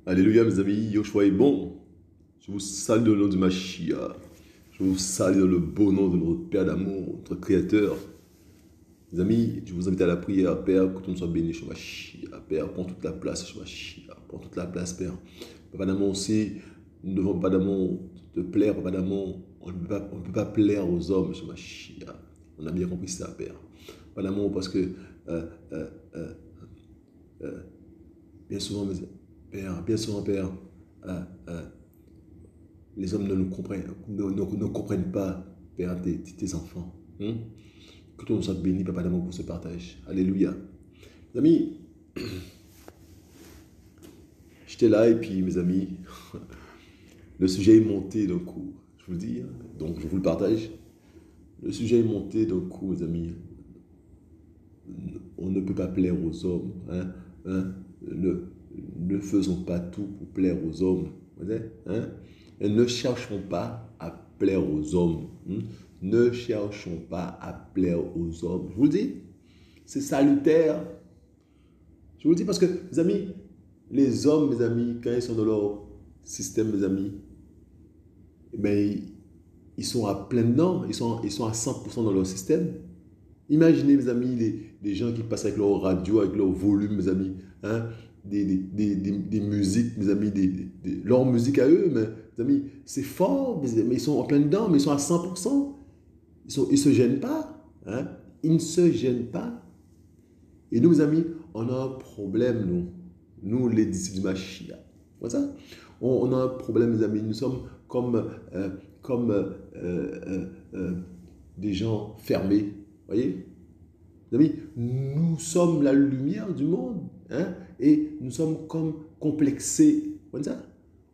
Alléluia, mes amis, Yoshua est bon. Je vous salue au nom du Mashiach. Je vous salue dans le beau nom de notre Père d'amour, notre Créateur. Mes amis, je vous invite à la prière, Père, que tout nous soit béni chez Mashiach. Père, prends toute la place chez Mashiach. Prends toute la place, Père. Papa d'amour aussi, nous devons, Papa d'amour, te plaire, Papa d'amour. On ne peut pas plaire aux hommes chez Mashiach. On a bien compris ça, Père. Papa d'amour, parce que euh, euh, euh, euh, bien souvent, Père, bien souvent, Père, euh, euh, les hommes ne comprennent pas, Père, tes enfants. Hein? Que tout le monde soit béni, Papa d'amour, pour ce partage. Alléluia. Mes amis, j'étais là et puis, mes amis, le sujet est monté d'un coup. Je vous le dis, hein, donc je vous le partage. Le sujet est monté d'un coup, mes amis. On ne peut pas plaire aux hommes. Hein? Hein? Ne faisons pas tout pour plaire aux hommes. Hein? Et ne cherchons pas à plaire aux hommes. Hein? Ne cherchons pas à plaire aux hommes. Je vous le dis, c'est salutaire. Je vous le dis parce que, mes amis, les hommes, mes amis, quand ils sont dans leur système, mes amis, eh bien, ils sont à plein dedans, ils sont à 100% dans leur système. Imaginez, mes amis, les gens qui passent avec leur radio, avec leur volume, mes amis, hein, des musiques, mes amis, leur musique à eux, mais, mes amis, c'est fort, mais ils sont en plein dedans, mais ils sont à 100%. Ils ne se gênent pas. Hein, ils ne se gênent pas. Et nous, mes amis, on a un problème, nous les disciples du Mashiach. Voilà ça? On a un problème, mes amis. Nous sommes comme des gens fermés. Voyez? Mes amis, nous sommes la lumière du monde. Hein? Et nous sommes comme complexés. Voilà ça?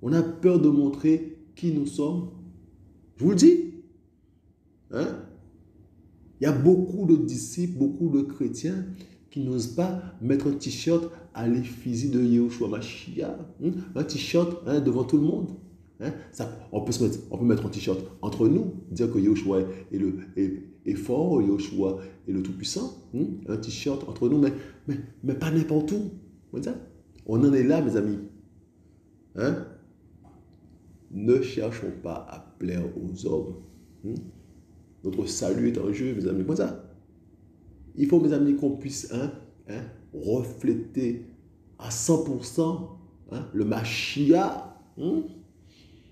On a peur de montrer qui nous sommes. Je vous le dis. Hein? Il y a beaucoup de disciples, beaucoup de chrétiens qui n'osent pas mettre un t-shirt à l'effigie de Yahushua Mashiach. Un t-shirt, hein, devant tout le monde. Hein? Ça, on peut mettre un t-shirt entre nous, dire que Yahushua est fort, Yahushua est le Tout-Puissant. Un t-shirt entre nous, mais pas n'importe où. On en est là, mes amis. Hein? Ne cherchons pas à plaire aux hommes. Notre salut est en jeu, mes amis. Comme ça. Il faut, mes amis, qu'on puisse refléter à 100% le Mashiach.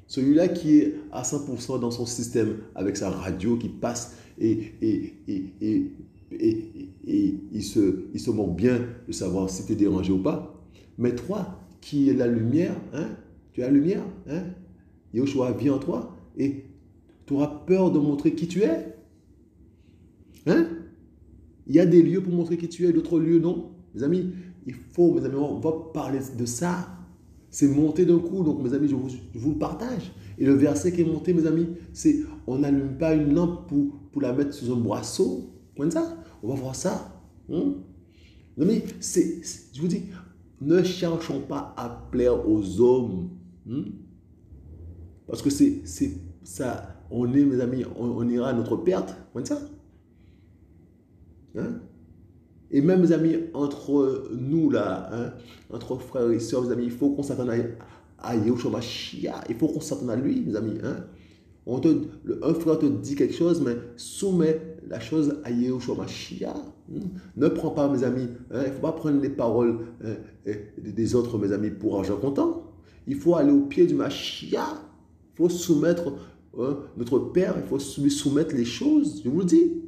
Celui-là qui est à 100% dans son système avec sa radio qui passe et il se moque bien de savoir si tu es dérangé ou pas. Mais toi, qui es la lumière, tu es la lumière, Yahushua vit en toi et tu auras peur de montrer qui tu es. Hein? Il y a des lieux pour montrer qui tu es, d'autres lieux non. Mes amis, mes amis, on va parler de ça. C'est monté d'un coup, donc mes amis, je vous le partage. Et le verset qui est monté, mes amis, c'est on n'allume pas une lampe pour la mettre sous un boisseau. Comme ça, on va voir ça. Mes amis, je vous dis, ne cherchons pas à plaire aux hommes. Parce que c'est ça. On est, mes amis, on ira à notre perte. Comme ça. Hein? Et même, mes amis, entre nous, là, entre frères et sœurs, mes amis, il faut qu'on s'attende à Yahushua Mashiach. Il faut qu'on s'attende à lui, mes amis. Un frère te dit quelque chose, mais soumets la chose à Yahushua Mashiach. Ne prends pas, mes amis, il ne faut pas prendre les paroles des autres, mes amis, pour argent comptant. Il faut aller au pied du Mashiach. Il faut soumettre notre Père, il faut lui soumettre les choses, je vous le dis.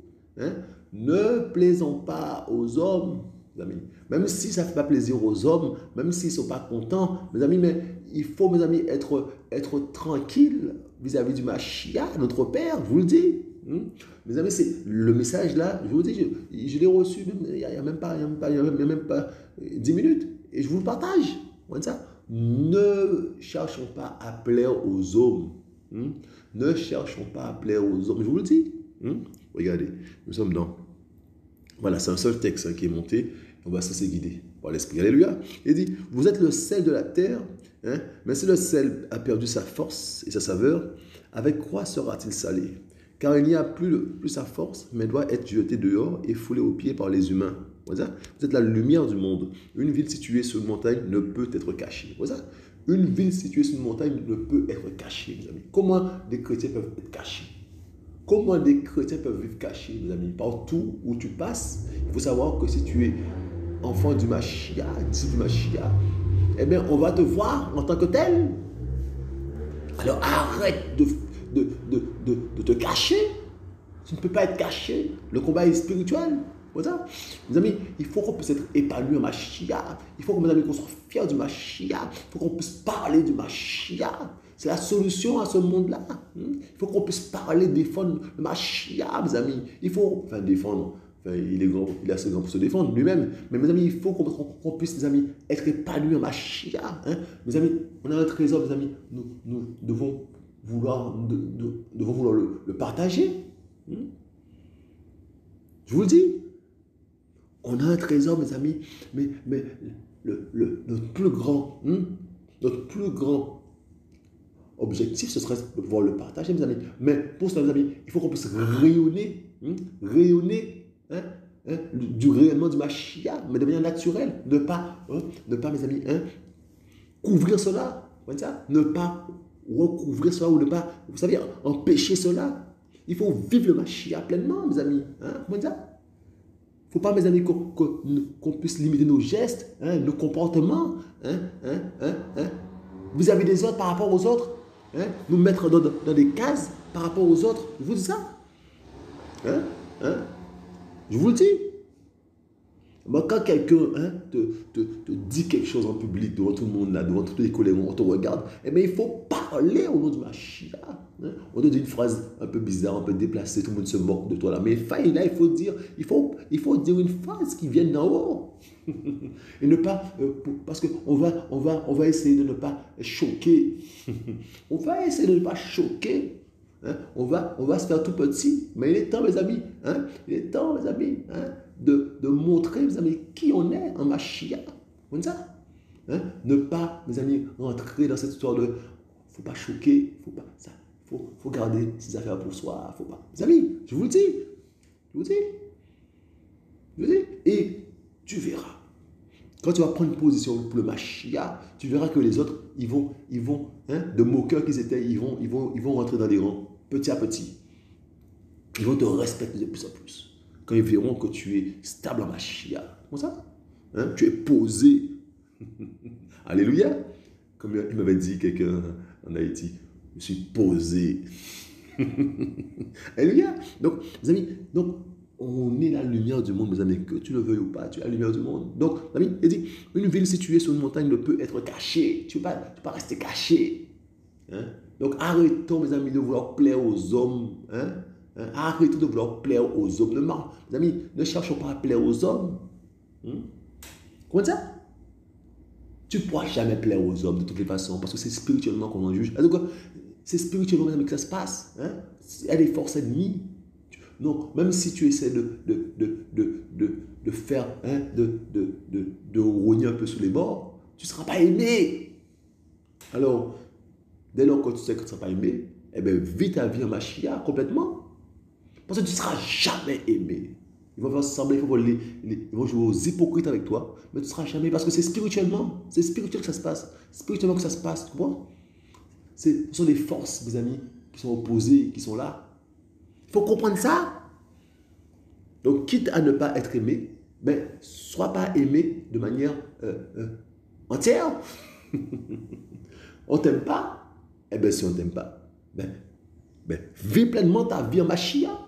Ne plaisons pas aux hommes, mes amis. Même si ça ne fait pas plaisir aux hommes, même s'ils ne sont pas contents, mes amis, mais il faut, mes amis, être tranquille vis-à-vis du Mashiach, notre Père, je vous le dis. Mes amis, c'est le message là, je vous le dis, je l'ai reçu il n'y a même pas 10 minutes. Et je vous le partage. Ça. Ne cherchons pas à plaire aux hommes. Ne cherchons pas à plaire aux hommes, je vous le dis. Regardez, nous sommes dans... Voilà, c'est un seul texte qui est monté. On va se laisser guider par l'Esprit. Alléluia. Il dit, vous êtes le sel de la terre, mais si le sel a perdu sa force et sa saveur, avec quoi sera-t-il salé? Car il n'y a plus sa force, mais doit être jeté dehors et foulé aux pieds par les humains. Vous êtes la lumière du monde. Une ville située sur une montagne ne peut être cachée. Une ville située sur une montagne ne peut être cachée, mes amis. Comment des chrétiens peuvent être cachés? Comment des chrétiens peuvent vivre cachés, mes amis? Partout où tu passes, il faut savoir que si tu es enfant du Mashiach, disciple du Mashiach, eh bien, on va te voir en tant que tel. Alors arrête de te cacher. Tu ne peux pas être caché. Le combat est spirituel. Voilà. Mes amis, il faut qu'on puisse être épanoui en Mashiach. Il faut que mes amis qu'on soit fiers du Mashiach. Il faut qu'on puisse parler du Mashiach. C'est la solution à ce monde-là. Il faut qu'on puisse parler, défendre le Mashiach, mes amis. Il faut, enfin défendre. Enfin, il est grand, il est assez grand pour se défendre lui-même. Mais mes amis, il faut qu'on puisse, mes amis, être épanouis en Mashiach. Mes amis, on a un trésor, mes amis. Nous devons vouloir, le partager. Je vous le dis. On a un trésor, mes amis, mais notre plus grand objectif, ce serait de pouvoir le partager, mes amis. Mais pour cela, mes amis, il faut qu'on puisse rayonner, du rayonnement du Mashiach, mais de manière naturelle. Ne pas, mes amis, couvrir cela. Ne pas recouvrir cela ou ne pas, vous savez, empêcher cela. Il faut vivre le Mashiach pleinement, mes amis. Comment dire? Il ne faut pas, mes amis, qu'on puisse limiter nos gestes, nos comportements, vis-à-vis des autres par rapport aux autres, nous mettre dans des cases par rapport aux autres. Je vous dis ça. Je vous le dis. Moi, quand quelqu'un te dit quelque chose en public, devant tout le monde, là, devant tous les collègues, on te regarde, eh bien, il faut parler au nom du Mashiach. On te dit une phrase un peu bizarre, un peu déplacée, tout le monde se moque de toi là. Mais là, il faut dire une phrase qui vienne d'en haut. Et ne pas, parce qu'on va essayer de ne pas choquer. On va essayer de ne pas choquer. On va se faire tout petit. Mais il est temps, mes amis, de montrer, mes amis, qui on est en Mashiach. Comme ça. Ne pas, mes amis, rentrer dans cette histoire de faut pas choquer, faut garder ses affaires pour soi, faut pas. Mes amis, je vous le dis. Et tu verras. Quand tu vas prendre une position pour le Mashiach, tu verras que les autres, ils vont, de moqueurs qu'ils étaient, ils vont rentrer dans les rangs, petit à petit. Ils vont te respecter de plus en plus. Quand ils verront que tu es stable en Mashiach. Comment ça? Tu es posé. Alléluia. Comme il m'avait dit quelqu'un en Haïti, je suis posé. Alléluia. Donc, mes amis, on est la lumière du monde, mes amis. Que tu le veuilles ou pas, tu es la lumière du monde. Donc, mes amis, il dit, une ville située sur une montagne ne peut être cachée. Tu ne peux pas rester caché. Donc, arrêtons, mes amis, de vouloir plaire aux hommes. Arrêtons de vouloir plaire aux hommes. Mes amis, ne cherchons pas à plaire aux hommes. Comment ça? Tu ne pourras jamais plaire aux hommes de toutes les façons parce que c'est spirituellement qu'on en juge. Donc, c'est spirituellement, mes amis, que ça se passe. Il y a des forces ennemies. Donc, même si tu essaies de faire, de rogner un peu sur les bords, tu ne seras pas aimé. Alors, dès lors que tu sais que tu ne seras pas aimé, eh bien, vis ta vie en Mashiach complètement. Parce que tu ne seras jamais aimé. Ils vont faire sembler, ils vont jouer aux hypocrites avec toi, mais tu ne seras jamais, parce que c'est spirituellement. C'est spirituel que ça se passe. Spirituellement que ça se passe, tu vois. Ce sont des forces, mes amis, qui sont opposées, qui sont là. Il faut comprendre ça. Donc, quitte à ne pas être aimé, ben, sois pas aimé de manière entière. On ne t'aime pas. Eh bien, si on ne t'aime pas, ben, vis pleinement ta vie en Mashiach.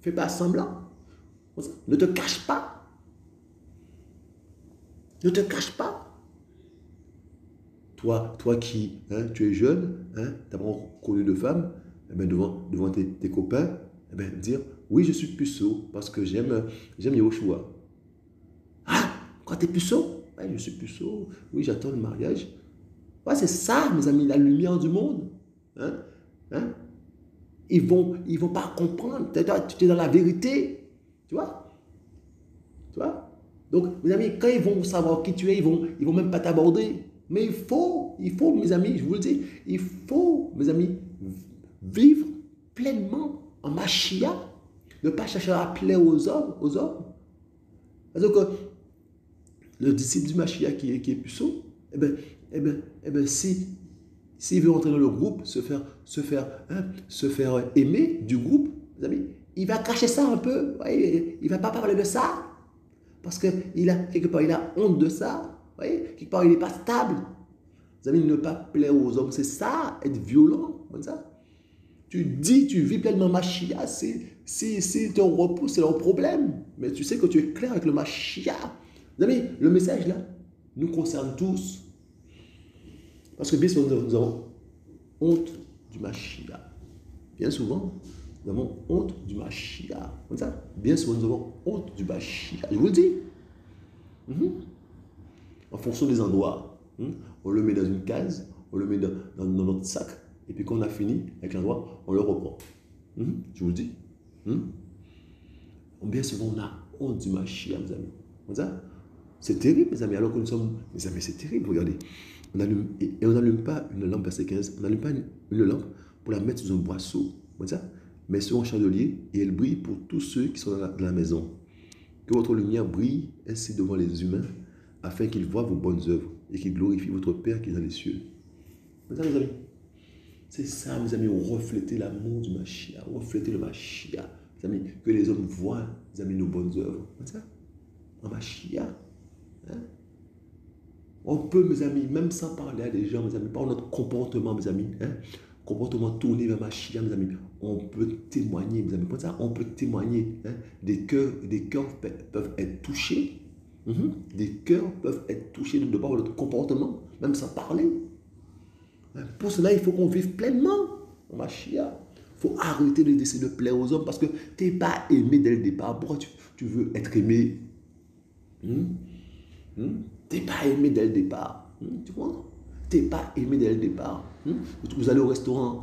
Fais pas semblant. Ne te cache pas. Ne te cache pas. Toi qui, tu es jeune, tu n'as pas connu de femme, eh bien, devant tes copains, eh bien, dire, oui, je suis puceau parce que j'aime Yoshua. Ah, quand tu es puceau? Ouais, je suis puceau. Oui, j'attends le mariage. Ouais, c'est ça, mes amis, la lumière du monde. Ils vont pas comprendre. Tu es dans la vérité. Tu vois? Donc, mes amis, quand ils vont savoir qui tu es, ils vont même pas t'aborder. Mais il faut, mes amis, je vous le dis, il faut, mes amis, vivre pleinement en Mashiach. Ne pas chercher à plaire aux hommes. Parce que le disciple du Mashiach qui est puceau, s'il veut entrer dans le groupe, se faire aimer du groupe, les amis, il va cacher ça un peu. Il ne va pas parler de ça. Parce que quelque part, il a honte de ça. Quelque part, il n'est pas stable. Les amis, ne pas plaire aux hommes, c'est ça, être violent, comme ça. Tu vis pleinement Mashiach. Si ton repos, c'est leur problème. Mais tu sais que tu es clair avec le Mashiach. Les amis, le message là nous concerne tous. Parce que bien souvent, nous avons honte du Mashiach. Bien souvent, nous avons honte du Mashiach. Comme ça, bien souvent, nous avons honte du Mashiach. Je vous le dis. En fonction des endroits. On le met dans une case, on le met dans notre sac. Et puis quand on a fini avec l'endroit, on le reprend. Je vous le dis. Bien souvent, on a honte du Mashiach, mes amis. Comme ça, c'est terrible, mes amis. Alors que nous sommes... Mes amis, c'est terrible, regardez. On n'allume pas une lampe, verset 15, on n'allume pas une lampe pour la mettre sous un boisseau, comme ça, mais sur un chandelier, et elle brille pour tous ceux qui sont dans la maison. Que votre lumière brille ainsi devant les humains, afin qu'ils voient vos bonnes œuvres et qu'ils glorifient votre Père qui est dans les cieux. Comme ça, mes amis. C'est ça, mes amis, refléter l'amour du Mashiach, refléter le Mashiach. Mes amis, que les hommes voient, mes amis, nos bonnes œuvres. Comme ça, en Mashiach. On peut, mes amis, même sans parler à des gens, mes amis, par notre comportement, mes amis, comportement tourné vers Mashiach, mes amis, on peut témoigner, mes amis, comme ça, on peut témoigner. Des cœurs peuvent être touchés. Des cœurs peuvent être touchés de par notre comportement, même sans parler. Pour cela, il faut qu'on vive pleinement en Mashiach. Il faut arrêter d'essayer de plaire aux hommes parce que tu n'es pas aimé dès le départ. Pourquoi tu veux être aimé? Tu n'es pas aimé dès le départ. Tu vois? Tu n'es pas aimé dès le départ. Vous allez au restaurant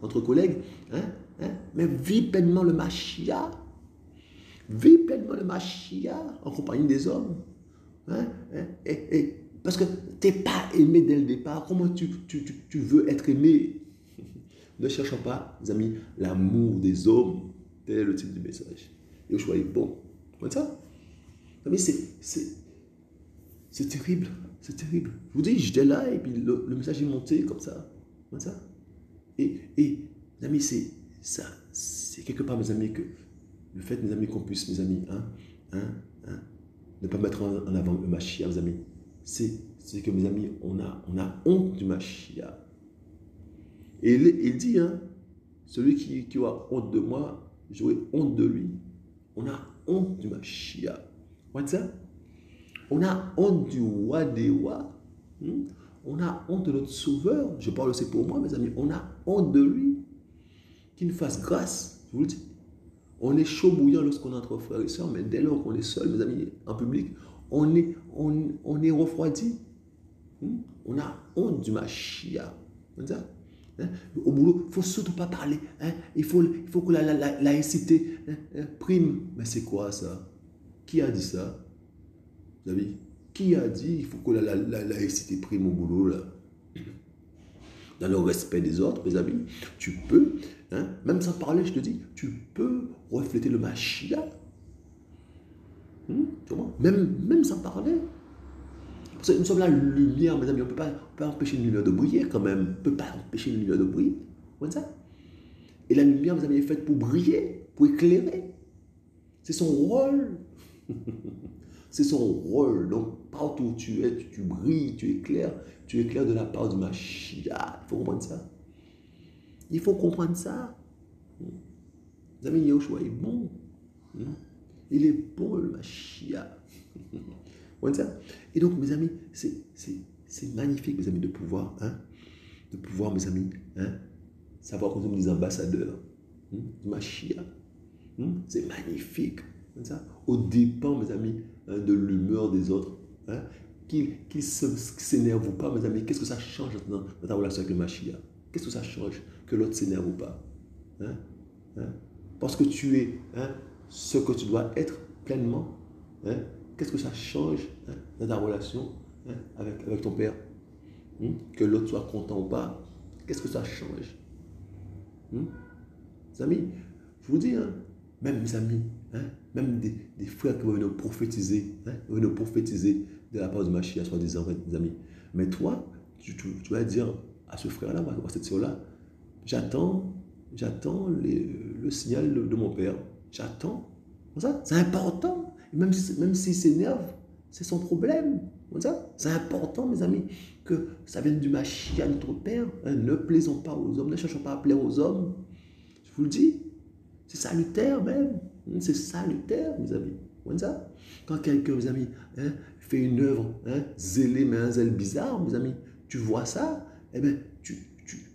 entre collègues, mais vis pleinement le Mashiach. Vis pleinement le Mashiach en compagnie des hommes. Parce que tu n'es pas aimé dès le départ. Comment tu veux être aimé? Ne cherchons pas, les amis, l'amour des hommes. Tel est le titre du message. Et je voyais bon. Comme ça? Mais c'est terrible. C'est terrible. Je vous dis, j'étais là et puis le message est monté comme ça. Comme ça. Et les amis, c'est quelque part, mes amis, que le fait, mes amis, qu'on puisse, mes amis, ne pas mettre en avant le Mashiach, mes amis, c'est que, mes amis, on a honte du Mashiach. Et il dit, celui qui aura honte de moi, j'aurai honte de lui. On a honte du Mashiach. What's ça? On a honte du roi des rois. On a honte de notre sauveur. Je parle aussi pour moi, mes amis. On a honte de lui. Qu'il nous fasse grâce. Je vous le dis. On est chaud bouillant lorsqu'on est entre frères et sœurs, mais dès lors qu'on est seul, mes amis, en public, on est refroidi. On a honte du Mashiach. Ça? Au boulot, il ne faut surtout pas parler. Il faut que la laïcité prime. Mais c'est quoi ça? Qui a dit ça? Vous savez, qui a dit il faut que la laïcité prime au boulot là? Dans le respect des autres, mes amis, tu peux, même sans parler, je te dis, tu peux refléter le Mashiach. Tu vois? Même sans parler. Parce que nous sommes la lumière, mes amis, on ne peut pas empêcher une lumière de briller quand même. On ne peut pas empêcher une lumière de briller. Comme ça. Et la lumière, mes amis, est faite pour briller, pour éclairer. C'est son rôle. C'est son rôle. Donc, partout où tu es, tu brilles, tu éclaires de la part du Mashiach. Il faut comprendre ça. Il faut comprendre ça. Les amis, Yahushua est bon. Il est bon, le Mashiach. Ça? Et donc, mes amis, c'est magnifique, mes amis, de pouvoir, mes amis, savoir que nous sommes des ambassadeurs du Mashiach. C'est magnifique. Ça? Au dépend, mes amis, de l'humeur des autres. Qu'ils ne s'énervent pas, mes amis. Qu'est-ce que ça change dans ta relation avec le Mashiach? Qu'est-ce que ça change que l'autre s'énerve ou pas? Parce que tu es ce que tu dois être pleinement. Qu'est-ce que ça change dans ta relation avec ton père? Que l'autre soit content ou pas? Qu'est-ce que ça change? Les amis, je vous dis, même mes amis, même des frères qui vont venir prophétiser, hein, vont venir prophétiser de la part du Mashiach, soi-disant, mes amis. Mais toi, tu vas dire à ce frère-là, à cette soeur-là, j'attends le signal de mon père. J'attends. C'est important. Et même s'il s'énerve, c'est son problème. C'est important, mes amis, que ça vienne du Mashiach, notre Père. Hein, ne plaisons pas aux hommes, ne cherchons pas à plaire aux hommes. Je vous le dis, c'est salutaire même. C'est salutaire, mes amis. Quand quelqu'un, mes amis, hein, fait une œuvre zélée, mais un zèle bizarre, mes amis, tu vois ça, eh bien,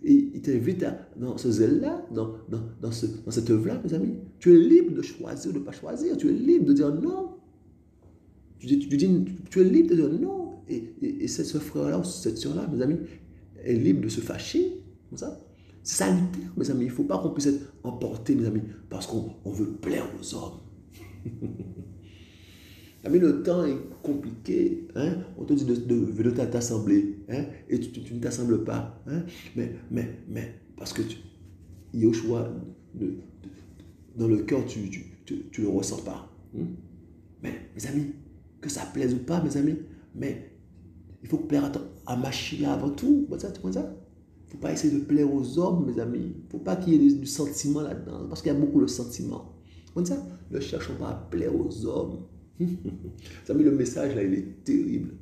et il t'invite dans ce zèle-là, dans cette œuvre-là, mes amis. Tu es libre de choisir ou de ne pas choisir. Tu es libre de dire non. Tu es libre de dire non. Et ce frère-là ou cette soeur-là, mes amis, est libre de se fâcher. Comme ça. C'est salutaire, mes amis. Il ne faut pas qu'on puisse être emporté, mes amis, parce qu'on veut plaire aux hommes. Mais le temps est compliqué, hein? On te dit de venir t'assembler, hein? Et tu ne t'assembles pas, hein? Mais parce que Yoshua, dans le cœur, tu ne le ressens pas. Hein? Mais mes amis, que ça plaise ou pas, mes amis, mais il faut plaire à Mashiach avant tout. Tu vois ça? Il ne faut pas essayer de plaire aux hommes, mes amis. Il ne faut pas qu'il y ait du sentiment là-dedans, parce qu'il y a beaucoup de sentiment. Ça? Ne cherchons pas à plaire aux hommes. Vous savez, le message là, il est terrible.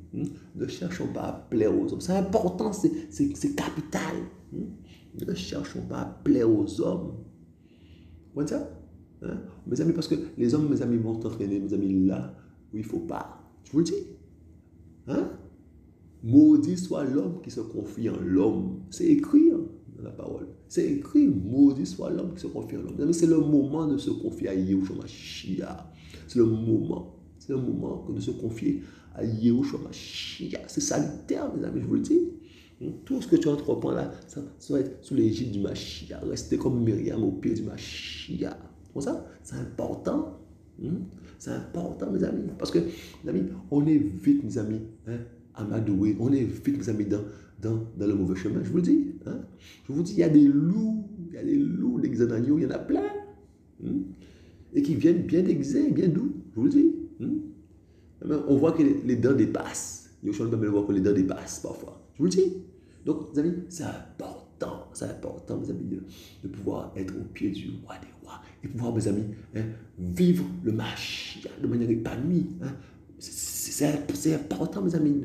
Ne cherchons pas à plaire aux hommes. C'est important, c'est capital. Ne cherchons pas à plaire aux hommes. Vous voyez ça? Hein? Mes amis, parce que les hommes, mes amis, vont t'entraîner, mes amis, là où il ne faut pas. Je vous le dis. Hein? Maudit soit l'homme qui se confie en l'homme. C'est écrit dans la parole. C'est écrit, maudit soit l'homme qui se confie en l'homme. Mes amis, c'est le moment de se confier à Yahushua Mashiach. C'est le moment. C'est le moment de se confier à Yahushua Mashiach. C'est salutaire, mes amis, je vous le dis. Tout ce que tu entreprends là, ça va être sous l'égide du Mashiach. Rester comme Myriam au pied du Mashiach. Comme ça, c'est important. C'est important, mes amis. Parce que, mes amis, on est vite, mes amis, à m'adouer. On est vite, mes amis, dans le mauvais chemin. Je vous le dis. Je vous dis, il y a des loups d'Exanagno, il y en a plein. Et qui viennent bien déguisés, bien doux. Je vous le dis. On voit que les dents dépassent. Il y a même voir que les dents dépassent parfois. Je vous le dis. Donc, mes amis, c'est important, mes amis, de pouvoir être au pied du roi des rois et pouvoir, mes amis, vivre le Mashiach de manière épanouie. C'est important, mes amis,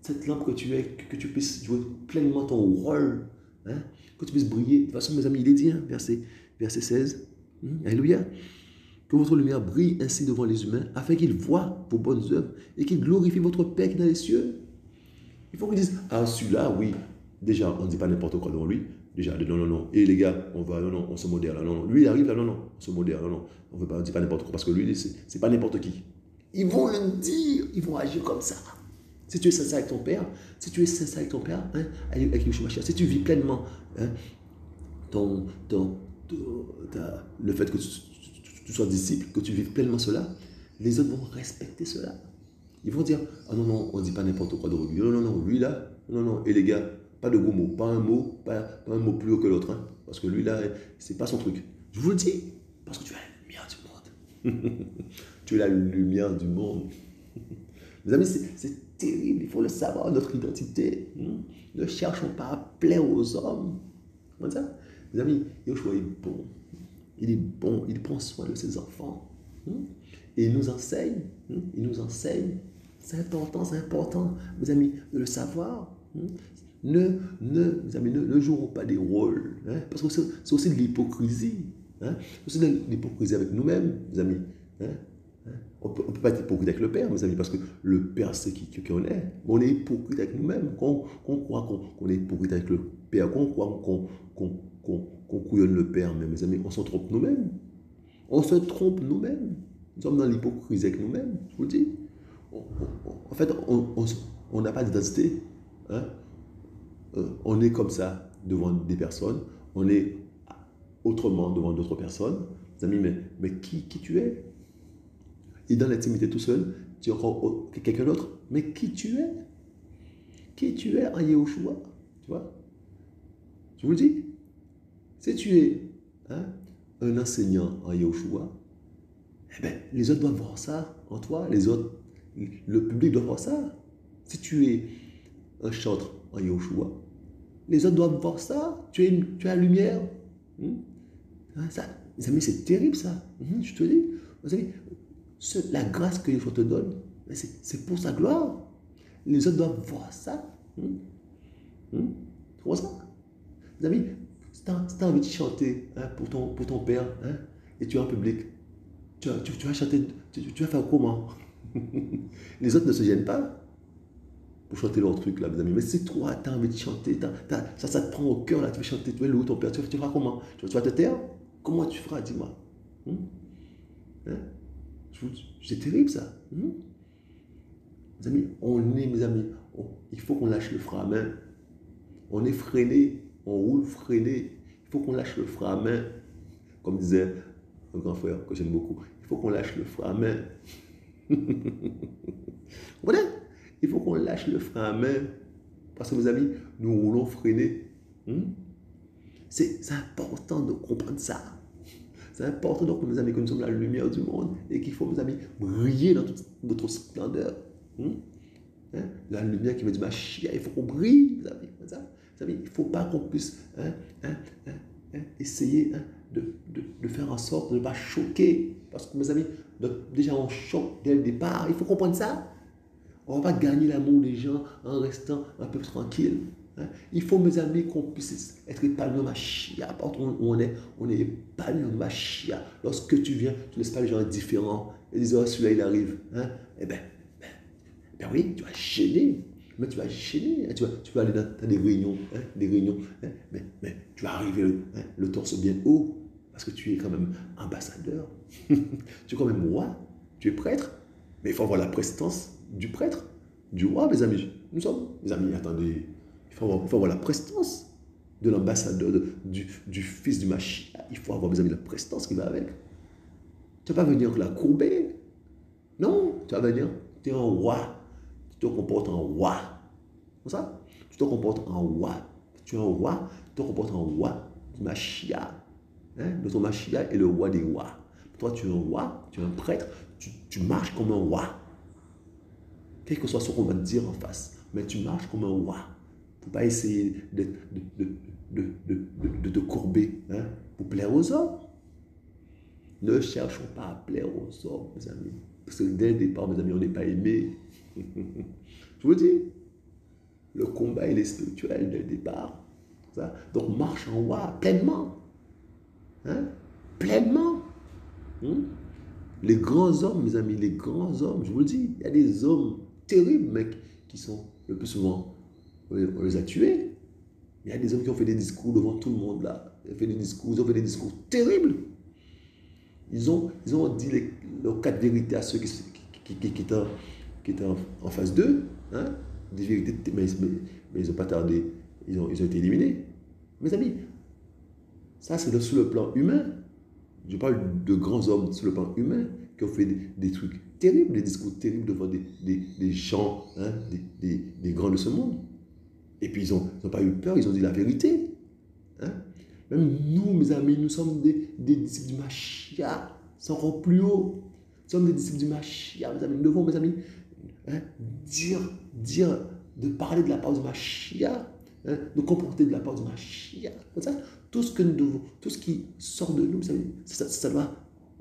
cette lampe que tu es, que tu puisses jouer pleinement ton rôle, que tu puisses briller. De toute façon, mes amis, il est dit, verset 16, alléluia. Que votre lumière brille ainsi devant les humains, afin qu'ils voient vos bonnes œuvres et qu'ils glorifient votre Père qui est dans les cieux. Il faut qu'ils disent, ah celui-là, oui, déjà, on ne dit pas n'importe quoi devant lui. Déjà, non. Et les gars, on se modère là, non. Lui, il arrive là, non, on se modère, non. On ne dit pas n'importe quoi, parce que lui, c'est pas n'importe qui. Ils vont le dire, ils vont agir comme ça. Si tu es sincère avec ton Père, avec Yeshua Mashiach, si tu vis pleinement le fait que tu sois disciple, que tu vives pleinement cela, les autres vont respecter cela. Ils vont dire, ah non, on ne dit pas n'importe quoi de lui. Non, lui là, non. Et les gars, pas de gros mots, pas un mot plus haut que l'autre. Parce que lui là, c'est pas son truc. Je vous le dis, parce que tu es la lumière du monde. Tu es la lumière du monde. Mes amis, c'est terrible, il faut le savoir, notre identité. Ne cherchons pas à plaire aux hommes. Comment ça? Mes amis, Yoshua est bon. Il est bon, il prend soin de ses enfants. Et il nous enseigne. C'est important, mes amis, de le savoir. Mes amis, ne jouons pas des rôles. Parce que c'est aussi de l'hypocrisie. C'est aussi de l'hypocrisie avec nous-mêmes, mes amis. On ne peut pas être hypocrite avec le Père, mes amis, parce que le Père, c'est qui on est. Mais on est hypocrite avec nous-mêmes. Qu'on croit qu'on est hypocrite avec le Père, qu'on croit qu'on couillonne le Père, mais mes amis, on s'en trompe nous-mêmes. On se trompe nous-mêmes. Nous sommes dans l'hypocrisie avec nous-mêmes, je vous le dis. En fait, on n'a pas d'identité. On est comme ça devant des personnes. On est autrement devant d'autres personnes. Mes amis, mais qui tu es? Et dans l'intimité tout seul, tu es encore quelqu'un d'autre. Mais qui tu es? Qui tu es en Yahushua? Tu vois? Je vous le dis. Si tu es un enseignant en Yahushua, eh ben, les autres doivent voir ça en toi. Les autres, le public doit voir ça. Si tu es un chantre en Yahushua, les autres doivent voir ça. Tu es la lumière. Ça, mes amis, c'est terrible ça. Je te dis. Mes amis, la grâce que Yeshua te donne, c'est pour sa gloire. Les autres doivent voir ça. Tu vois ça? Mes amis, si tu as envie de chanter pour ton père, et tu es en public, tu vas chanter, tu vas faire comment? Les autres ne se gênent pas pour chanter leur truc là, mes amis. Mais si toi, tu as envie de chanter, ça te prend au cœur là, tu veux chanter, tu veux louer ton père, tu feras comment? Tu vas te taire? Comment tu feras, dis-moi? C'est terrible ça. Mes amis, mes amis, il faut qu'on lâche le frein à main. On est freiné, on roule freiné. Il faut qu'on lâche le frein à main. Comme disait un grand frère que j'aime beaucoup, il faut qu'on lâche le frein à main. Voilà, il faut qu'on lâche le frein à main. Parce que mes amis, nous roulons freinés. C'est important de comprendre ça. C'est important donc, mes amis, que nous sommes la lumière du monde et qu'il faut, mes amis, briller dans toute notre splendeur. La lumière qui veut dire Mashiach, il faut qu'on brille, mes amis. Il ne faut pas qu'on puisse essayer de faire en sorte de ne pas choquer. Parce que, mes amis, déjà on choque dès le départ. Il faut comprendre ça. On ne va pas gagner l'amour des gens en restant un peu tranquille. Il faut, mes amis, qu'on puisse être épanoui en Mashiach. Partout où on est épanoui en Mashiach. Lorsque tu viens, tu ne laisses pas les gens indifférents. Ils disent, oh, celui-là, il arrive. Eh bien, oui, tu vas gêner. Mais tu vas gêner. Tu vas aller dans des réunions. Mais tu vas arriver le torse bien haut. Parce que tu es quand même ambassadeur. Tu es quand même roi. Tu es prêtre. Mais il faut avoir la prestance du prêtre, du roi, mes amis. Nous sommes, mes amis, attendez. Il faut avoir la prestance de l'ambassadeur, du fils du Mashiach. Il faut avoir, mes amis, la prestance qui va avec. Tu ne vas pas venir la courber. Non, tu vas venir, tu es un roi. Tu te comportes en roi. Comme ça? Tu te comportes en roi. Tu es un roi, tu te comportes en roi du Mashiach. Notre Mashiach est le roi des rois. Toi, tu es un roi, tu es un prêtre, tu marches comme un roi. Quel que soit ce qu'on va te dire en face, mais tu marches comme un roi. Il ne faut pas essayer de te courber pour plaire aux hommes. Ne cherchons pas à plaire aux hommes, mes amis. Parce que dès le départ, mes amis, on n'est pas aimé. Je vous dis, le combat, il est spirituel dès le départ. Ça? Donc, marche en roi pleinement. Pleinement. Les grands hommes, mes amis, les grands hommes, je vous le dis, il y a des hommes terribles, mec, qui sont le plus souvent, on les a tués. Il y a des hommes qui ont fait des discours devant tout le monde là. Ils ont fait des discours terribles. Ils ont dit leurs quatre vérités à ceux qui étaient en phase 2. Des vérités, mais ils n'ont pas tardé. Ils ont été éliminés. Mes amis, ça c'est sur le plan humain. Je parle de grands hommes sur le plan humain qui ont fait des trucs terribles, des discours terribles devant des gens, des grands de ce monde. Et puis ils n'ont pas eu peur, ils ont dit la vérité. Même nous, mes amis, nous sommes des disciples du Mashiach. C'est encore plus haut. Nous sommes des disciples du Mashiach, mes amis. Nous devons, mes amis, de parler de la part du Mashiach, nous comporter de la part du Mashiach. Comme ça, tout ce que nous devons, tout ce qui sort de nous, ça doit,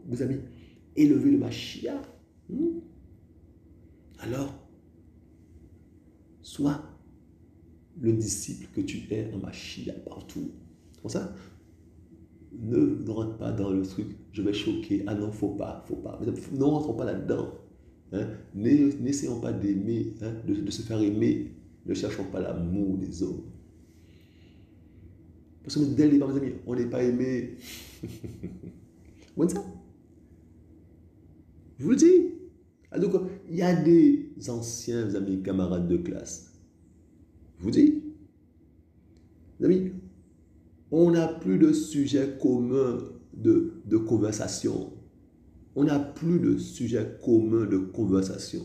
mes amis, élever le Mashiach. Alors, sois le disciple que tu es en Mashiach partout. Comme ça, ne rentre pas dans le truc, je vais choquer, ah non, faut pas. Ne rentrons pas là-dedans. N'essayons pas d'aimer, de se faire aimer. Ne cherchons pas l'amour des hommes. Parce que dès le départ, mes amis, on n'est pas aimé. Vous voyez ça? Je vous le dis. Donc, il y a des anciens, mes amis, camarades de classe. Je vous dis. Mes amis, on n'a plus de sujet commun de conversation. On n'a plus de sujet commun de conversation.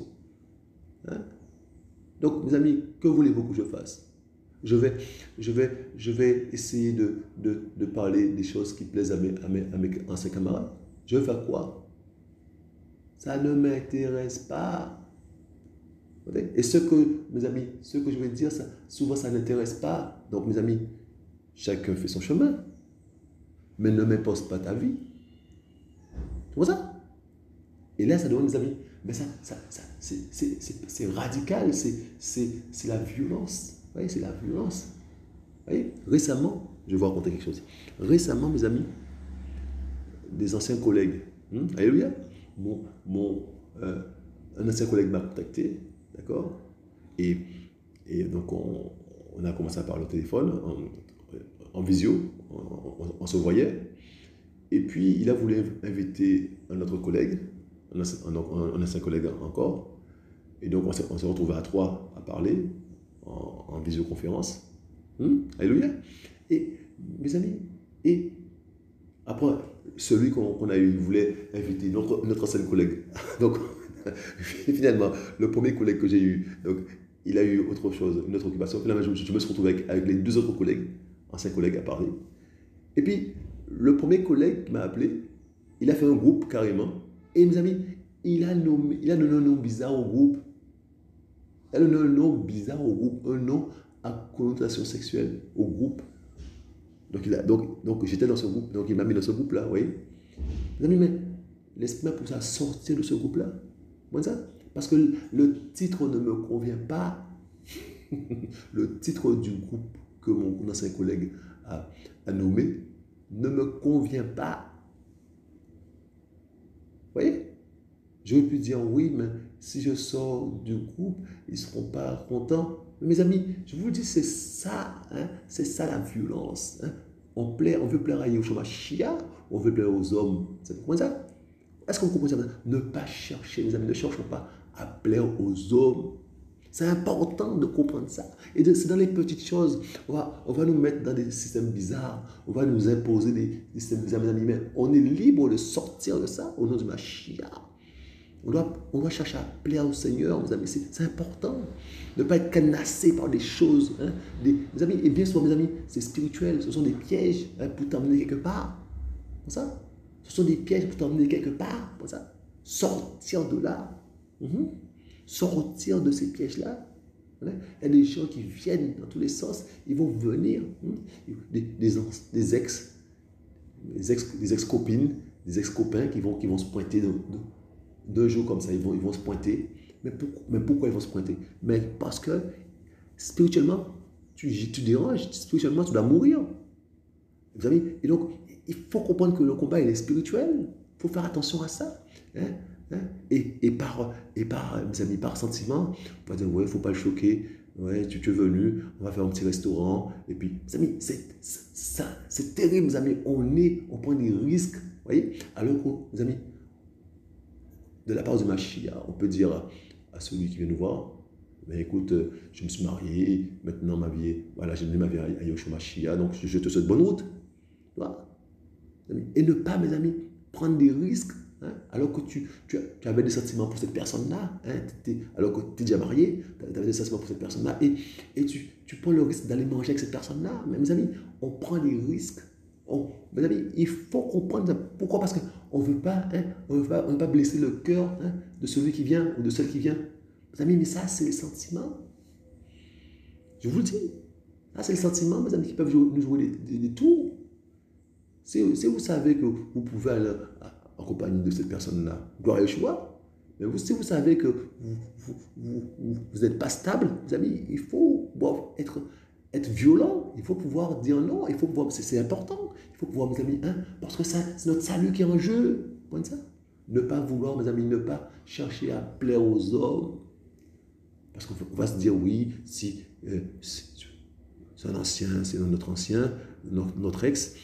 Donc, mes amis, que voulez-vous que je fasse? Je vais essayer de parler des choses qui plaisent à mes anciens camarades. Je vais faire quoi? Ça ne m'intéresse pas. Et ce que, mes amis, ce que je vais dire, ça, souvent ça n'intéresse pas. Donc, mes amis, chacun fait son chemin, mais ne m'impose pas ta vie. Tu vois ça? Et là, ça demande, mes amis, mais c'est radical, c'est la violence. Vous voyez, c'est la violence. Vous voyez, récemment, je vais vous raconter quelque chose. Récemment, mes amis, des anciens collègues, alléluia, un ancien collègue m'a contacté, d'accord? Et, et donc, on a commencé à parler au téléphone, en visio, on se voyait. Et puis, il a voulu inviter un autre collègue, un ancien collègue encore. Et donc, on s'est retrouvés à trois à parler en visioconférence. Alléluia. Et, mes amis, et après, celui qu'on a eu, il voulait inviter notre ancien collègue. Donc, finalement, le premier collègue que j'ai eu, donc, il a eu autre chose, une autre occupation. Finalement, je me suis retrouvé avec les deux autres collègues, anciens collègues à parler. Et puis, le premier collègue qui m'a appelé, il a fait un groupe carrément. Et mes amis, il a donné un nom bizarre au groupe. Il a donné un nom bizarre au groupe, un nom à connotation sexuelle au groupe. Donc j'étais dans ce groupe, donc il m'a mis dans ce groupe-là, vous voyez. Mes amis, mais laisse-moi pour ça sortir de ce groupe-là. Comment ça? Parce que le titre ne me convient pas. Le titre du groupe que mon ancien collègue a nommé ne me convient pas. Vous voyez? J'aurais pu dire oui, mais si je sors du groupe, ils ne seront pas contents. Mais mes amis, je vous le dis, c'est ça, hein? C'est ça la violence. Hein? On veut plaire à Yeshua Mashiach, on veut plaire aux hommes. C'est comment ça? Est-ce que vous comprenez ça? Ne pas chercher, mes amis, ne cherchons pas à plaire aux hommes. C'est important de comprendre ça. Et c'est dans les petites choses. On va nous mettre dans des systèmes bizarres. On va nous imposer des systèmes bizarres. Mes amis, mais on est libre de sortir de ça au nom du Mashiach. On doit chercher à plaire au Seigneur, mes amis. C'est important. Ne pas être canassé par des choses. Hein, mes amis, et bien souvent, mes amis, c'est spirituel. Ce sont des pièges, hein, pour t'emmener quelque part. Comme ça. Ce sont des pièges pour t'emmener quelque part. Comme ça. Sortir de là. Sortir de ces pièges-là. Il y a des gens qui viennent dans tous les sens. Ils vont venir. Des ex-copines, des ex-copains qui vont se pointer d'un jour comme ça. Ils vont se pointer. Mais pourquoi ils vont se pointer? Mais parce que spirituellement, tu déranges. Spirituellement, tu dois mourir. Vous savez? Et donc, il faut comprendre que le combat, il est spirituel. Il faut faire attention à ça. Et par, mes amis, par sentiment, on va dire, ouais, il ne faut pas le choquer. Ouais, tu es venu, on va faire un petit restaurant. Et puis, mes amis, c'est terrible, mes amis. On prend des risques. Vous voyez? Alors que, mes amis, de la part du Mashiach, on peut dire à celui qui vient nous voir, mais écoute, je me suis marié, maintenant ma vie est, voilà, j'ai donné ma vie à Yeshua Mashiach, donc je te souhaite bonne route. Voilà. Et ne pas, mes amis, prendre des risques, hein, alors que tu avais des sentiments pour cette personne-là, hein, alors que tu es déjà marié, tu avais des sentiments pour cette personne-là, et tu prends le risque d'aller manger avec cette personne-là. Mais mes amis, on prend des risques. Mes amis, il faut comprendre ça. Pourquoi? Parce qu'on ne veut pas blesser le cœur, hein, de celui qui vient ou de celle qui vient. Mes amis, mais ça, c'est les sentiments. Je vous le dis. Ça, c'est les sentiments, mes amis, qui peuvent nous jouer des tours. Si vous savez que vous pouvez aller en compagnie de cette personne-là, gloire à Yeshua, mais si vous savez que vous n'êtes pas stable, mes amis, il faut être violent, il faut pouvoir dire non, il faut pouvoir, c'est important, il faut pouvoir, mes amis, hein, parce que c'est notre salut qui est en jeu. Point ça. Ne pas vouloir, mes amis, ne pas chercher à plaire aux hommes. Parce qu'on va se dire, oui, si c'est un ancien, c'est notre ancien, notre ex,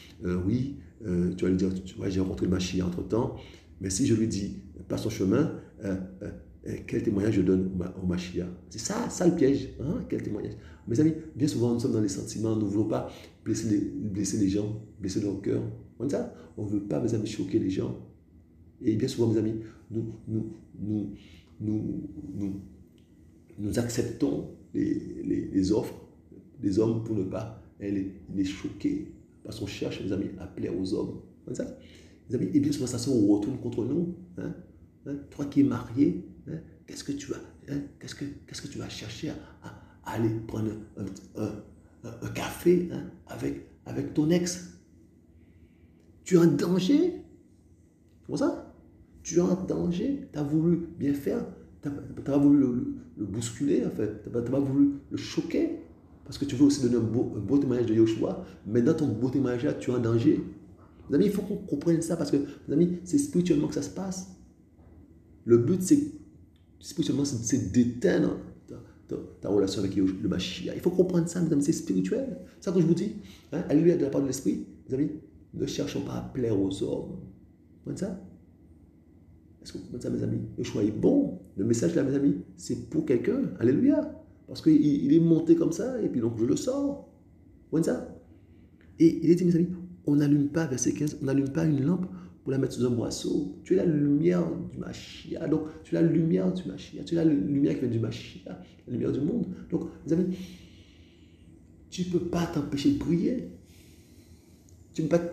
oui, tu vas lui dire, j'ai rencontré le Mashiach entre-temps, mais si je lui dis, passe ton chemin, quel témoignage je donne au Mashiach? C'est ça le piège. Hein? Quel témoignage? Mes amis, bien souvent, nous sommes dans les sentiments, nous ne voulons pas blesser les gens, blesser leur cœur. On ne veut pas, mes amis, choquer les gens. Et bien souvent, mes amis, nous acceptons les offres des hommes pour ne pas les choquer. Parce qu'on cherche, mes amis, à plaire aux hommes. Comme ça. Mes amis, et bien souvent, ça se retourne contre nous. Hein? hein, toi qui es marié, hein, qu'est-ce que tu vas, hein, qu'est-ce que tu vas chercher à aller prendre un café, hein, avec ton ex? Tu es en danger? Comment ça? Tu es en danger? Tu as voulu bien faire? Tu n'as pas voulu le bousculer, en fait. Tu n'as pas voulu le choquer? Parce que tu veux aussi donner un beau témoignage de Yoshua. Mais dans ton beau témoignage, tu es en danger. Mes amis, il faut qu'on comprenne ça parce que, mes amis, c'est spirituellement que ça se passe. Le but, c'est spirituellement, c'est d'éteindre ta relation avec le Mashiach. Il faut comprendre ça, mes amis, c'est spirituel. C'est ça que je vous dis. Hein? Alléluia, de la part de l'Esprit. Mes amis, ne cherchons pas à plaire aux hommes. Vous comprenez ça? Est-ce que vous comprenez ça, mes amis? Le choix est bon. Le message là, mes amis, c'est pour quelqu'un. Alléluia. Parce qu'il est monté comme ça, et puis donc je le sors. Vous comprenez ça? Et il est dit, mes amis, on n'allume pas, verset 15, on n'allume pas une lampe pour la mettre sous un boisseau. Tu es la lumière du Mashiach. Donc, tu es la lumière du Mashiach. Tu es la lumière qui vient du Mashiach, la lumière du monde. Donc, mes amis, tu ne peux pas t'empêcher de briller. Tu ne peux pas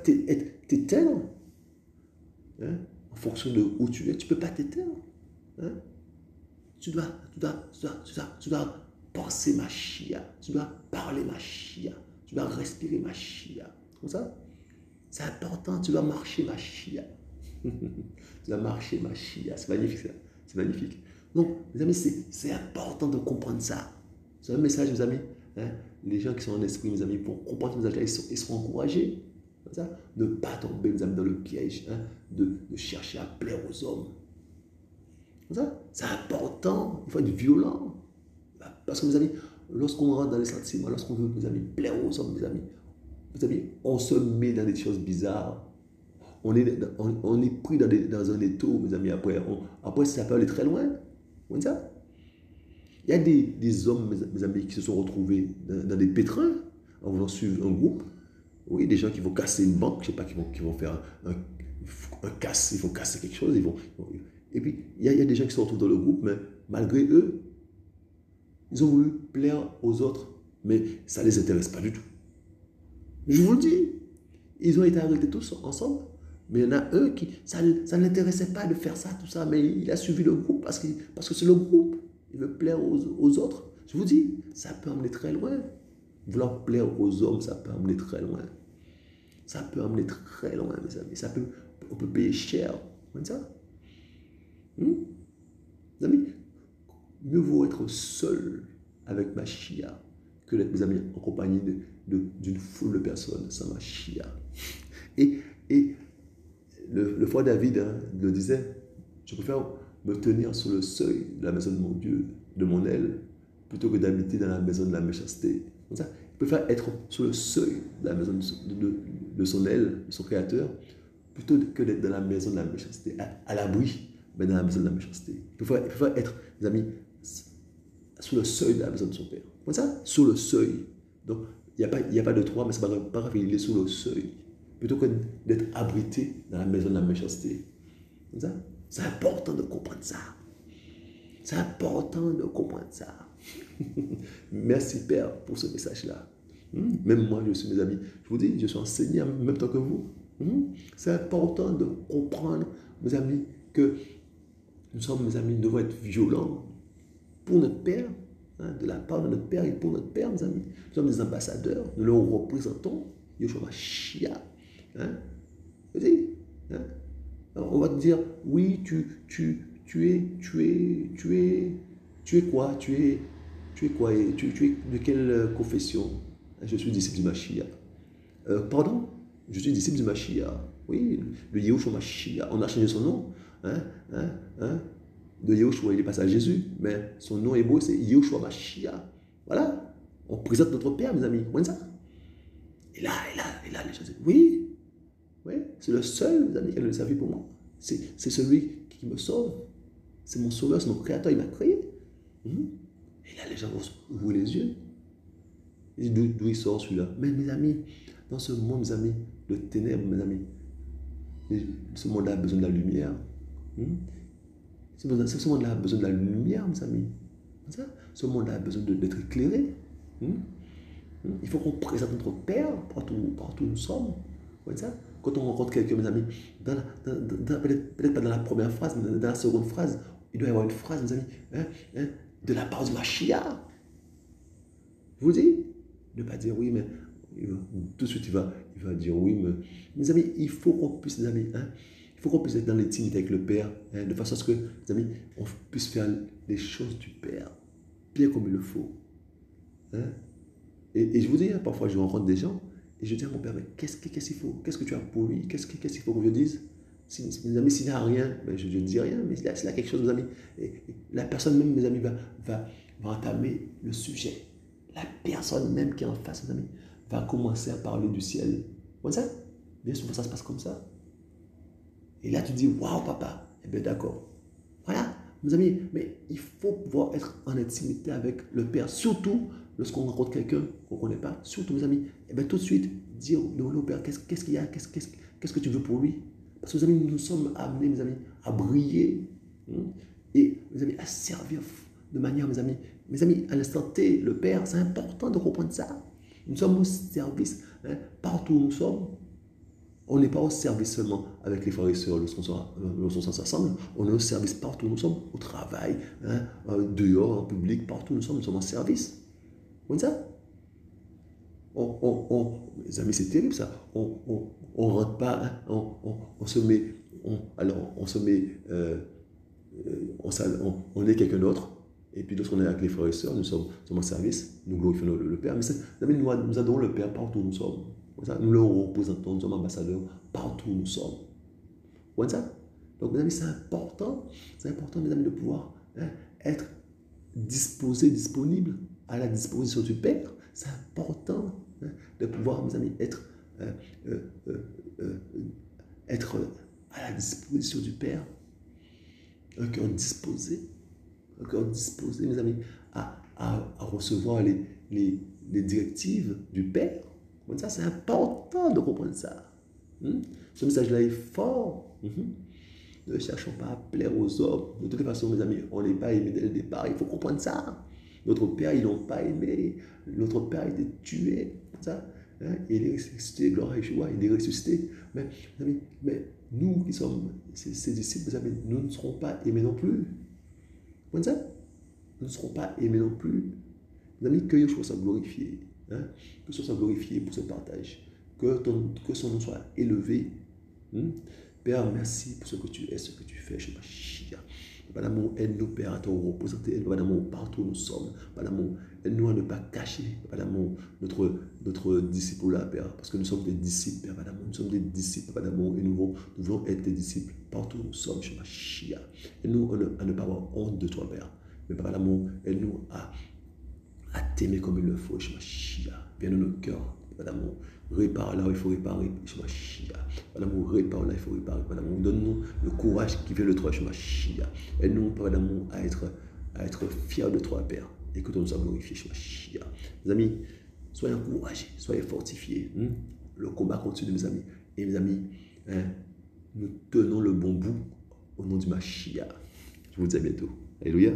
t'éteindre, hein, en fonction de où tu es. Tu ne peux pas t'éteindre. Hein. Tu dois penser Mashiach. Tu dois parler Mashiach. Tu dois respirer Mashiach. Comme ça? C'est important, tu dois marcher Mashiach. Tu dois marcher Mashiach. C'est magnifique ça. C'est magnifique. Donc, mes amis, c'est important de comprendre ça. C'est un message, mes amis. Hein? Les gens qui sont en esprit, mes amis, pour comprendre ce message-là, ils seront encouragés. Comme ça? Ne pas tomber, mes amis, dans le piège, hein, de chercher à plaire aux hommes. Comme ça? C'est important. Il faut être violent. Parce que, mes amis, lorsqu'on rentre dans les sentiments, lorsqu'on veut, mes amis, plaire aux hommes, mes amis, on se met dans des choses bizarres. On est pris dans un étau, mes amis. Après, ça peut aller très loin. Vous voyez ça? Il y a des hommes, mes amis, qui se sont retrouvés dans des pétrins en voulant suivre un groupe. Oui, des gens qui vont casser une banque, je ne sais pas, qui vont faire un casse, ils vont casser quelque chose. Et puis, il y a des gens qui se retrouvent dans le groupe, mais malgré eux, ils ont voulu plaire aux autres, mais ça ne les intéresse pas du tout. Je vous le dis, ils ont été arrêtés tous ensemble, mais il y en a un qui, ça ne l'intéressait pas de faire ça, tout ça, mais il a suivi le groupe parce que c'est le groupe. Il veut plaire aux autres. Je vous dis, ça peut emmener très loin. Vouloir plaire aux hommes, ça peut emmener très loin. Ça peut emmener très loin, mes amis. On peut payer cher. Vous voyez ça? Mes amis, mieux vaut être seul avec Mashiach que d'être, mes amis, en compagnie d'une foule de personnes sans Mashiach. Et le frère David, hein, le disait, je préfère me tenir sur le seuil de la maison de mon Dieu, de mon aile, plutôt que d'habiter dans la maison de la méchanceté. Comme ça, il préfère être sur le seuil de la maison de son aile, de son Créateur, plutôt que d'être dans la maison de la méchanceté, à l'abri, mais dans la maison de la méchanceté. Il préfère être, mes amis, sur le seuil de la maison de son Père. Comme ça, sur le seuil. Donc, il n'y a pas de trois, mais c'est pas grave, il est sur le seuil. Plutôt que d'être abrité dans la maison de la méchanceté. Comme ça, c'est important de comprendre ça. C'est important de comprendre ça. Merci Père pour ce message-là. Même moi, je suis, mes amis, je vous dis, je suis enseigné en même temps que vous. C'est important de comprendre, mes amis, que nous sommes, mes amis, nous devons être violents pour notre Père, hein, de la part de notre Père et pour notre Père, mes amis. Nous sommes des ambassadeurs, nous le représentons. Yeshua Mashiach. Hein? Hein? Alors, on va te dire, oui, tu es quoi? Tu es quoi? Et tu es de quelle confession? Je suis disciple du Mashiach. Pardon? Je suis disciple du Mashiach. Oui, le Yeshua Mashiach. On a changé son nom. De Yeshua, il est passé à Jésus. Mais son nom hébreu, c'est Yeshua Mashiach. Voilà. On présente notre Père, mes amis. Vous voyez ça? Et là, les gens disent, oui, c'est le seul, mes amis, qui a donné sa vie pour moi. C'est celui qui me sauve. C'est mon sauveur, c'est mon créateur, il m'a créé. Et là, les gens vont ouvrir les yeux. Ils disent, d'où il sort celui-là? Mais mes amis, dans ce monde, mes amis, de ténèbres, mes amis, ce monde-là a besoin de la lumière. Ce monde-là a besoin de la lumière, mes amis. Ce monde-là a besoin d'être éclairé. Il faut qu'on présente notre Père partout où nous sommes. Comme ça, quand on rencontre quelqu'un, mes amis, peut-être pas dans la première phrase, mais dans la seconde phrase, il doit y avoir une phrase, mes amis, de la part du Mashiach. Je vous dis, ne pas dire oui, mais tout de suite il va dire oui, mais mes amis, il faut qu'on puisse, mes amis, il faut qu'on puisse être dans l'intimité avec le Père, de façon à ce que, mes amis, on puisse faire les choses du Père, bien comme il le faut. Et je vous dis, parfois je rencontre des gens, et je dis à mon Père, mais qu'est-ce qu'il faut? Qu'est-ce que tu as pour lui? Qu'est-ce qu'il faut que je dise? Mes amis, s'il n'a rien, ben je ne dis rien, mais s'il a quelque chose, mes amis, et la personne même, mes amis, va entamer le sujet. La personne même qui est en face, mes amis, va commencer à parler du ciel. Comme ça? Bien souvent, ça se passe comme ça. Et là, tu dis, waouh, papa. Eh bien, d'accord. Voilà, mes amis, mais il faut pouvoir être en intimité avec le Père, surtout lorsqu'on rencontre quelqu'un qu'on ne connaît pas. Surtout, mes amis, eh bien, tout de suite, dire, demander au Père, qu'est-ce qu'il y a, qu'est-ce que tu veux pour lui? Parce que, mes amis, nous sommes amenés, mes amis, à briller. Et, mes amis, à servir de manière, mes amis, à l'instant T, le Père, c'est important de comprendre ça. Nous sommes au service, partout où nous sommes. On n'est pas au service seulement avec les frères et sœurs lorsqu'on s'assemble. On est au service partout où nous sommes, au travail, dehors, en public, partout où nous sommes en service. Vous voyez ça? Mes amis, c'est terrible ça. On rentre pas, on se met, on se met, on est quelqu'un d'autre. Et puis lorsqu'on est avec les frères et sœurs, nous sommes en service, nous glorifions le Père. Mais nous adorons le Père partout où nous sommes. Nous le représentons, nous sommes ambassadeurs partout où nous sommes. Vous voyez ça? Donc, mes amis, c'est important, mes amis, de pouvoir être disposé, disponible à la disposition du Père. C'est important de pouvoir, mes amis, être à la disposition du Père. Un cœur disposé, mes amis, à recevoir les directives du Père. Ça, c'est important de comprendre ça. Ce message-là est fort. Ne cherchons pas à plaire aux hommes. De toute façon, mes amis, on n'est pas aimé dès le départ. Il faut comprendre ça. Notre Père, ils ne l'ont pas aimé. Notre Père a été tué. Ça. Il est ressuscité, gloire à Yeshua, il est ressuscité. Mais, mes amis, nous qui sommes ses disciples, mes amis, nous ne serons pas aimés non plus. Vous comprenez ça? Nous ne serons pas aimés non plus. Mes amis, que Yeshua soit glorifié. Que ce soit glorifié pour ce partage. Que son nom soit élevé. Père, merci pour ce que tu es, ce que tu fais. Je sais pas, chia. Papa d'amour, aide-nous, Père, à te représenter. Papa d'amour, partout où nous sommes. Papa d'amour, aide-nous à ne pas cacher, Papa d'amour, notre disciple là, Père. Parce que nous sommes des disciples, Père, Papa d'amour. Nous sommes des disciples, Papa d'amour. Et nous voulons être des disciples partout où nous sommes. Je sais pas, chia. Aide-nous à ne pas avoir honte de toi, Père. Mais Papa d'amour, aide-nous à t'aimer comme il le faut. Je sais pas, chia. Viens dans nos cœurs, Papa d'amour. Répare là où il faut réparer. Papa d'amour, répare là où il faut réparer. Papa d'amour, donne-nous le courage qui vient de toi. Aide-nous, Papa d'amour, à être fiers de toi, Père. Et que ton nous soit glorifié. Mes amis, soyez encouragés, soyez fortifiés. Le combat continue, mes amis. Et mes amis, nous tenons le bon bout au nom du Mashiach. Je vous dis à bientôt. Alléluia.